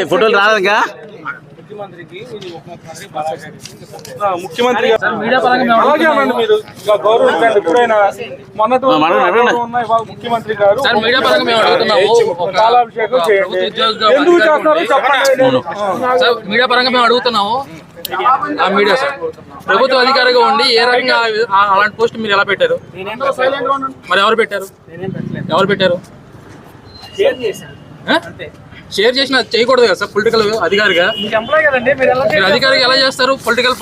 ఫోటోలు రాలేదుగా ముఖ్యమంత్రి మీరు గౌరవించండి. ఎప్పుడైనా ముఖ్యమంత్రి గారు పాలాభిషేకం చేయండి. ఎందుకు చేస్తున్నారో చెప్పండి. మీడియా పరంగా మేము అడుగుతున్నాము. మీడియా సార్ ప్రభుత్వ అధికారిగా ఉండి ఏ రకంగా అలాంటి పోస్ట్ మీరు ఎలా పెట్టారు? మరి ఎవరు పెట్టారు? షేర్ చేసిన చేయకూడదు కదా సార్. పొలిటికల్ అధికారిగా మీరు అధికారిగా ఎలా చేస్తారు? పొలిటికల్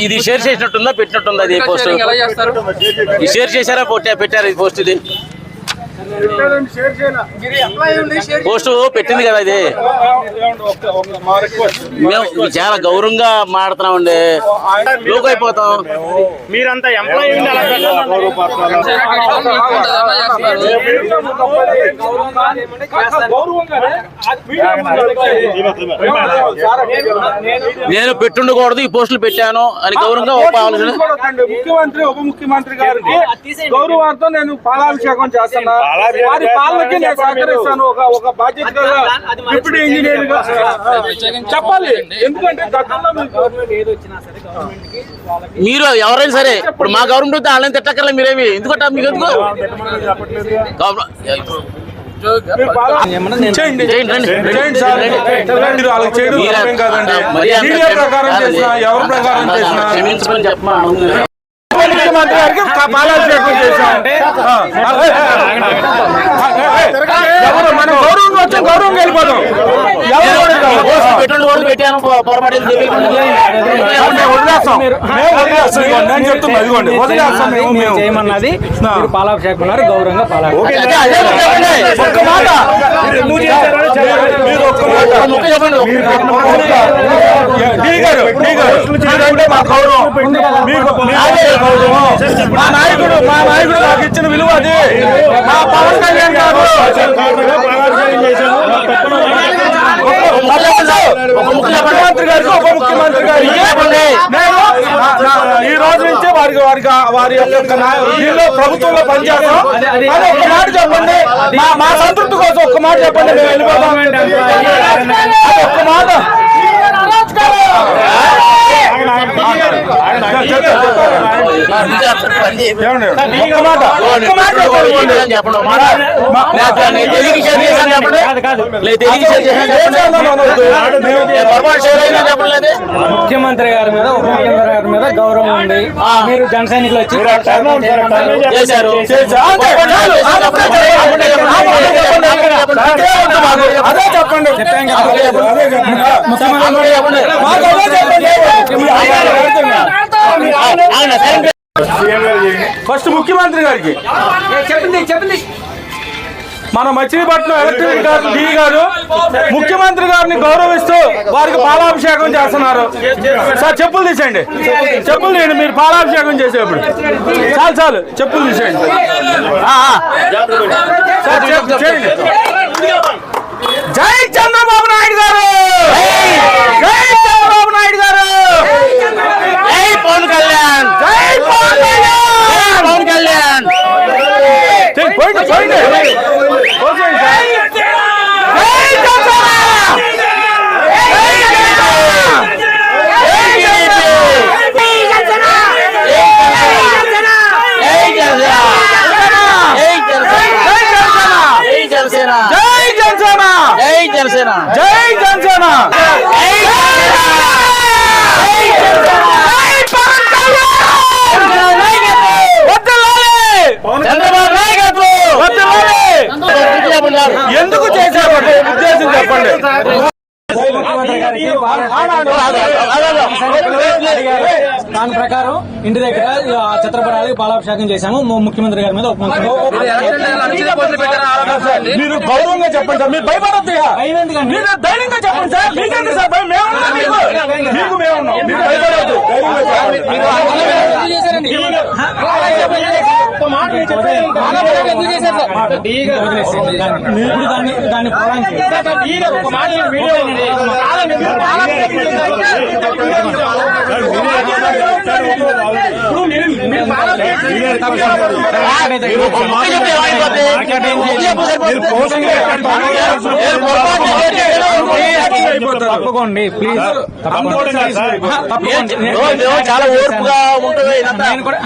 ఇది షేర్ చేసినట్టుందా పెట్టినట్టుందా? అది పోస్ట్ ఎలా చేస్తారు? షేర్ చేశారా పెట్టారు? ఇది పోస్ట్ ఇది పోస్ట్ పెట్టింది కదా. ఇది మేము చాలా గౌరవంగా మాడుతున్నామండి. లోకి అయిపోతాం. మీరంతా ఎంప్లాయీ నేను పెట్టుండకూడదు, ఈ పోస్టులు పెట్టాను అని గౌరవంగా ముఖ్యమంత్రి ఉప ముఖ్యమంత్రి గారికి గౌరవార్థం నేను పాలాభిషేకం చేస్తున్నా. వారి పాలనకి నేను సహకరిస్తాను. ఒక బాధ్యత డిప్యూటీ ఇంజనీర్ గా చెప్పాలి. ఎందుకంటే మీరు ఎవరైనా సరే ఇప్పుడు మా గవర్నమెంట్ వాళ్ళని తిట్టక్కర్లే. మీరేమి ఎందుకంటే మీకు ఎందుకు క్షమించమని చెప్పమా. ముఖ్యమంత్రి గారికి పాలాభిషేకం చేశాం. మనం గౌరవం వచ్చి గౌరవం వెళ్ళిపోతాం. పెట్టాను నేను చెప్తున్నా. ఇదిగోండి చేయమన్నది పాలాభిషేకం గౌరవంగా ఒక్క మాట మీరంటే మా గౌరవం. మా నాయకుడు నాకు ఇచ్చిన విలువ అది. మా పవన్ కళ్యాణ్ గారు ముఖ్యమంత్రి గారికి ఉప ముఖ్యమంత్రి గారికి ఈ రోజు నుంచి వారి యొక్క ప్రభుత్వంలో పనిచేస్తాం. అది ఒక్క మాట చెప్పండి. మా సంతృప్తి కోసం ఒక్క మాట చెప్పండి. మేము వెళ్ళిపోతాం. ఒక్క మాట ముఖ్యమంత్రి గారి మీద ఉప ముఖ్యమంత్రి గారి మీద గౌరవం ఉంది. మీరు జన సైనికులు వచ్చి అదే చెప్పండి. ఫస్ట్ ముఖ్యమంత్రి గారికి చెప్పండి. మన మచిలీపట్నం ఎలక్ట్రిక్ డి గారు ముఖ్యమంత్రి గారిని గౌరవిస్తూ వారికి పాలాభిషేకం చేస్తున్నారు. సార్ చెప్పులు తీసేయండి. చెప్పులు తీయండి. మీరు పాలాభిషేకం చేసేప్పుడు చాలు చెప్పులు తీసేయండి. చేయండి. జై చంద్రబాబు నాయుడు గారు. జై చంద్రబాబు నాయుడు గారు. జై పవన్ కళ్యాణ్. జై పవన్ కళ్యాణ్. పవన్ కళ్యాణ్. జై జనసేన. ఎందుకు చేశారు ఉద్దేశం చెప్పండి. దాని ప్రకారం ఇంటి దగ్గర చిత్రపటాలకు పాలాభిషేకం చేశాము. ముఖ్యమంత్రి గారి మీద మీరు గౌరవంగా చెప్పండి సార్. మీరు భయపడద్దు. మీరు ధైర్యంగా చెప్పండి సార్. మీకేంటి సార్ భయం? మీకు మేమున్నాం. మీరు భయపడద్దు. మాట్లాడకపోతే ఇప్పుడు దాన్ని పొలానికి మీరు ఒక మాట చెప్తే ఏమైపోద్ది? తప్పకోండి ప్లీజ్, చాలా ఓర్పుగా ఉంటుంది ఇదంతా. నేను కూడా